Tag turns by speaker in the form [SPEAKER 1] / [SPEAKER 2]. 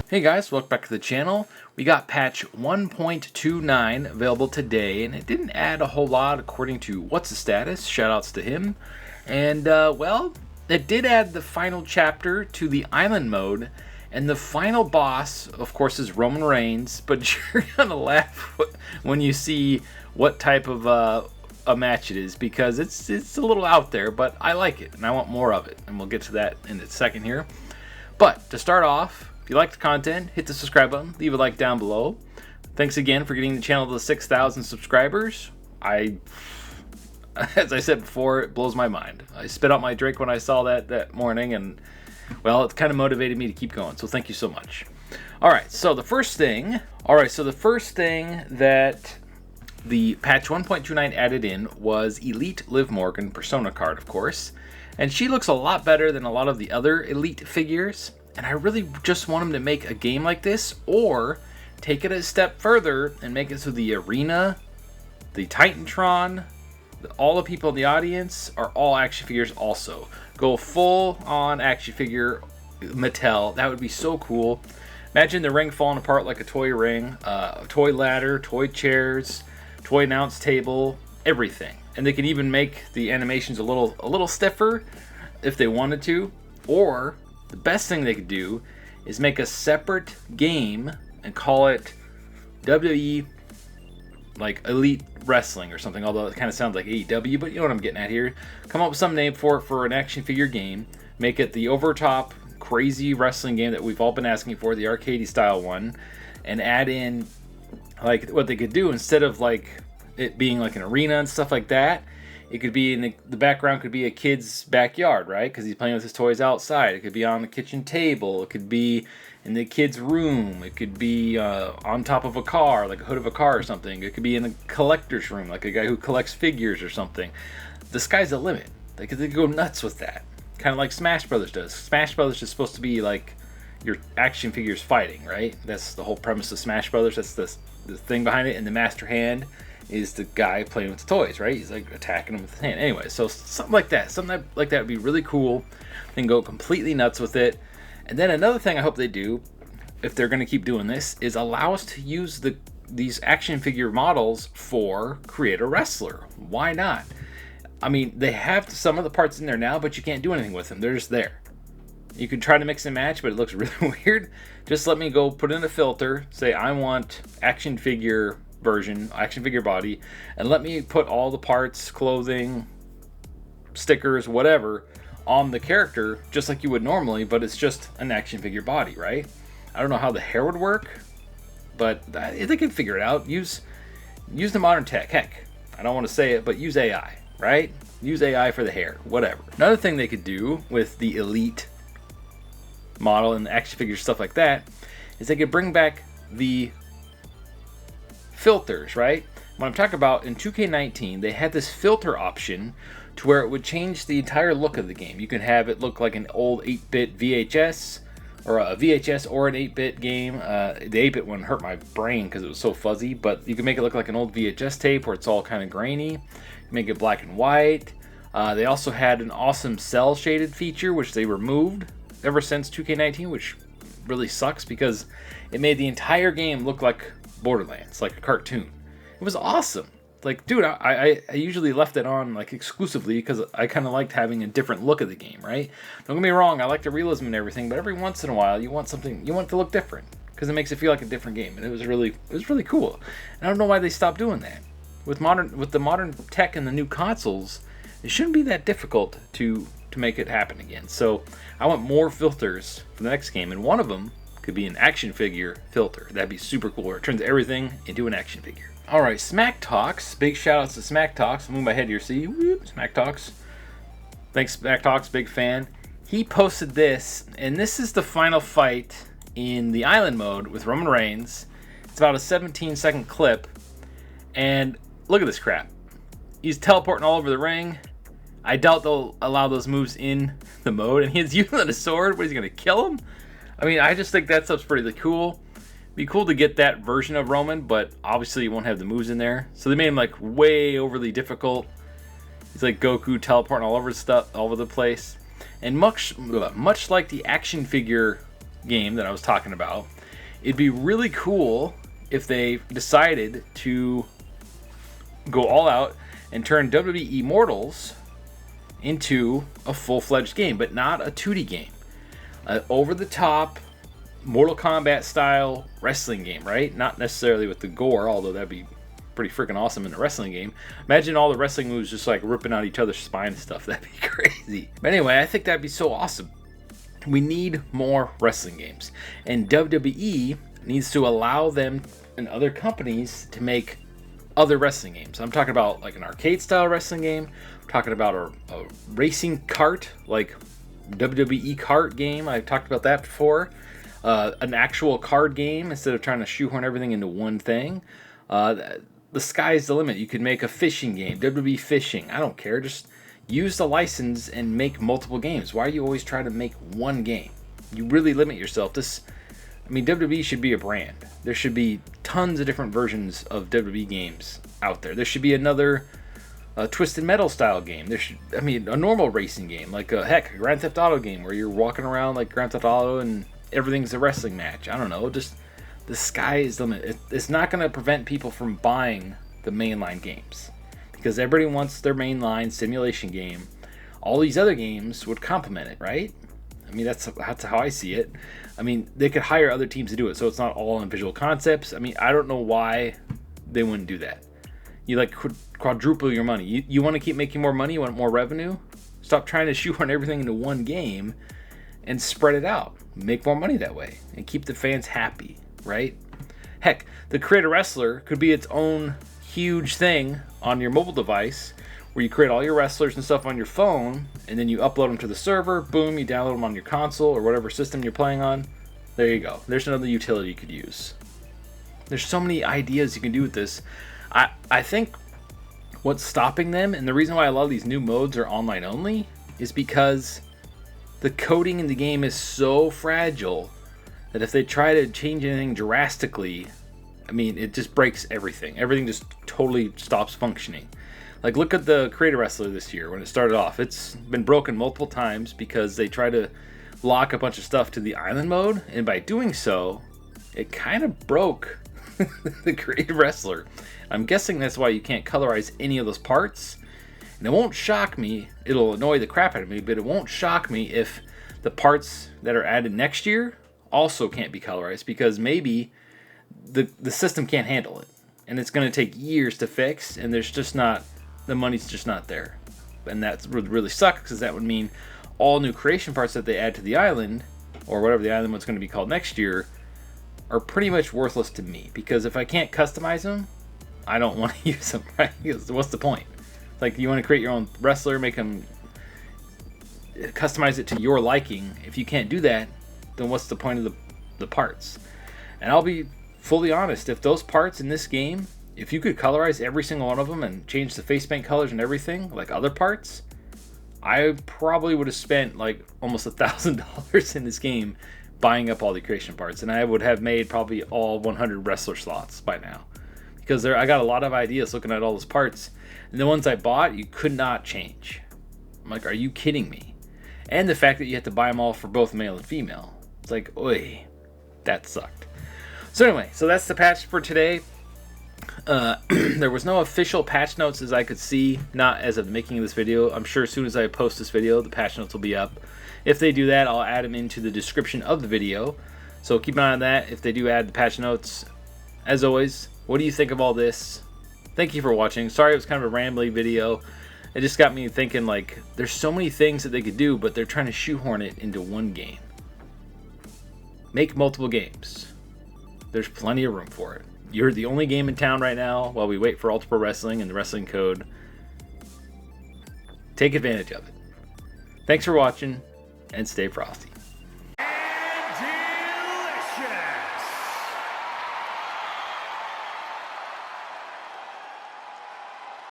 [SPEAKER 1] Hey guys, welcome back to the channel. We got patch 1.29 available today, and it didn't add a whole lot according to What's the Status. Shoutouts to him. And, well, it did add the final chapter to the island mode, and the final boss, of course, is Roman Reigns, but you're gonna laugh when you see what type of a match it is, because it's a little out there, but I like it, and I want more of it, and we'll get to that in a second here. But to start off, if you like the content, hit the subscribe button, leave a like down below. Thanks again for getting the channel to 6,000 subscribers. As I said before, it blows my mind. I spit out my drink when I saw that morning, and well, it kind of motivated me to keep going, so thank you so much. Alright, so the first thing that the patch 1.29 added in was Elite Liv Morgan Persona card, of course. And she looks a lot better than a lot of the other Elite figures. And I really just want them to make a game like this, or take it a step further and make it so the arena, the Titantron, all the people in the audience are all action figures also. Go full on action figure Mattel. That would be so cool. Imagine the ring falling apart like a toy ring, toy ladder, toy chairs, toy announce table, everything. And they could even make the animations a little stiffer if they wanted to. Or the best thing they could do is make a separate game and call it WWE like Elite Wrestling or something, although it kind of sounds like AEW, but you know what I'm getting at here. Come up with some name for it for an action figure game. Make it the over-top crazy wrestling game that we've all been asking for, the arcadey style one, and add in like what they could do instead of like it being like an arena and stuff like that. It could be in the background could be a kid's backyard, right? Because he's playing with his toys outside. It could be on the kitchen table. It could be in the kid's room. It could be on top of a car, like a hood of a car or something. It could be in a collector's room, like a guy who collects figures or something. The sky's the limit. They could go nuts with that. Kind of like Smash Brothers does. Smash Brothers is supposed to be like your action figures fighting, right? That's the whole premise of Smash Brothers. That's the thing behind it. And the Master Hand is the guy playing with the toys, right? He's like attacking them with his hand. Anyway, so something like that. Something like that would be really cool. Then go completely nuts with it. And then another thing I hope they do, if they're going to keep doing this, is allow us to use these action figure models for Create a Wrestler. Why not? I mean, they have some of the parts in there now, but you can't do anything with them. They're just there. You can try to mix and match, but it looks really weird. Just let me go put in a filter, say I want action figure version, action figure body, and let me put all the parts, clothing, stickers, whatever, on the character, just like you would normally, but it's just an action figure body, right? I don't know how the hair would work, but they can figure it out. Use the modern tech. Heck, I don't want to say it, but use AI, right? Use AI for the hair, whatever. Another thing they could do with the Elite model and the action figure stuff like that is they could bring back the filters, right? What I'm talking about, in 2K19, they had this filter option to where it would change the entire look of the game. You can have it look like an old 8-bit VHS, or a VHS or an 8-bit game. The 8-bit one hurt my brain because it was so fuzzy, but you can make it look like an old VHS tape where it's all kind of grainy. Make it black and white. They also had an awesome cell shaded feature, which they removed ever since 2K19, which really sucks because it made the entire game look like Borderlands, like a cartoon. It was awesome. Like, dude, I usually left it on like exclusively because I kind of liked having a different look of the game, right? Don't get me wrong, I like the realism and everything, but every once in a while you want it to look different because it makes it feel like a different game, and it was really cool. And I don't know why they stopped doing that. With the modern tech and the new consoles, it shouldn't be that difficult to make it happen again. So I want more filters for the next game, and one of them could be an action figure filter. That'd be super cool, where it turns everything into an action figure. Alright, Smack Talks. Big shout outs to Smack Talks. I'll move my head here, see? Whoop, Smack Talks. Thanks, Smack Talks, big fan. He posted this, and this is the final fight in the island mode with Roman Reigns. It's about a 17-second clip, and look at this crap. He's teleporting all over the ring. I doubt they'll allow those moves in the mode, and he's using a sword. What, is he going to kill him? I mean, I just think that stuff's pretty cool. Be cool to get that version of Roman, but obviously you won't have the moves in there. So they made him like way overly difficult. He's like Goku teleporting all over the place. And much like the action figure game that I was talking about, It'd be really cool if they decided to go all out and turn WWE Immortals into a full-fledged game, but not a 2D game. Over-the-top, Mortal Kombat style wrestling game, right? Not necessarily with the gore, although that'd be pretty freaking awesome in a wrestling game. Imagine all the wrestling moves just like ripping out each other's spine and stuff. That'd be crazy. But anyway, I think that'd be so awesome. We need more wrestling games, and WWE needs to allow them and other companies to make other wrestling games. I'm talking about like an arcade style wrestling game. I'm talking about a racing kart, like WWE kart game. I've talked about that before. An actual card game instead of trying to shoehorn everything into one thing. The sky's the limit. You could make a fishing game, WWE Fishing. I don't care. Just use the license and make multiple games. Why are you always trying to make one game? You really limit yourself. WWE should be a brand. There should be tons of different versions of WWE games out there. There should be another Twisted Metal style game. A normal racing game, like a Grand Theft Auto game where you're walking around like Grand Theft Auto and everything's a wrestling match. I don't know. Just the sky is the limit. It's not going to prevent people from buying the mainline games because everybody wants their mainline simulation game. All these other games would complement it, right? I mean, that's how I see it. I mean, they could hire other teams to do it, so it's not all in Visual Concepts. I mean, I don't know why they wouldn't do that. You like quadruple your money. You want to keep making more money? You want more revenue? Stop trying to shoehorn everything into one game and spread it out. Make more money that way and keep the fans happy, right? Heck, the Create a Wrestler could be its own huge thing on your mobile device where you create all your wrestlers and stuff on your phone and then you upload them to the server. Boom, you download them on your console or whatever system you're playing on. There you go. There's another utility you could use. There's so many ideas you can do with this. I think what's stopping them, and the reason why a lot of these new modes are online only, is because the coding in the game is so fragile that if they try to change anything drastically, I mean, it just breaks everything. Everything just totally stops functioning. Like, look at the Create a Wrestler this year when it started off. It's been broken multiple times because they try to lock a bunch of stuff to the island mode, and by doing so, it kind of broke the Create a Wrestler. I'm guessing that's why you can't colorize any of those parts. And it won't shock me, it'll annoy the crap out of me, but it won't shock me if the parts that are added next year also can't be colorized because maybe the system can't handle it. And it's going to take years to fix, and there's just not, the money's just not there. And that would really suck because that would mean all new creation parts that they add to the island, or whatever the island one's going to be called next year, are pretty much worthless to me. Because if I can't customize them, I don't want to use them, right? Because what's the point? Like, you want to create your own wrestler, make them, customize it to your liking. If you can't do that, then what's the point of the parts? And I'll be fully honest, if those parts in this game, if you could colorize every single one of them and change the face paint colors and everything, like other parts, I probably would have spent like almost $1,000 in this game buying up all the creation parts. And I would have made probably all 100 wrestler slots by now. Because I got a lot of ideas looking at all those parts. And the ones I bought, you could not change. I'm like, are you kidding me? And the fact that you have to buy them all for both male and female. It's like, oy, that sucked. So anyway, so that's the patch for today. There was no official patch notes as I could see, not as of the making of this video. I'm sure as soon as I post this video, the patch notes will be up. If they do that, I'll add them into the description of the video. So keep an eye on that if they do add the patch notes. As always, what do you think of all this? Thank you for watching. Sorry it was kind of a rambly video. It just got me thinking, like, there's so many things that they could do, but they're trying to shoehorn it into one game. Make multiple games. There's plenty of room for it. You're the only game in town right now while we wait for Ultra Pro Wrestling and the Wrestling Code. Take advantage of it. Thanks for watching, and stay frosty.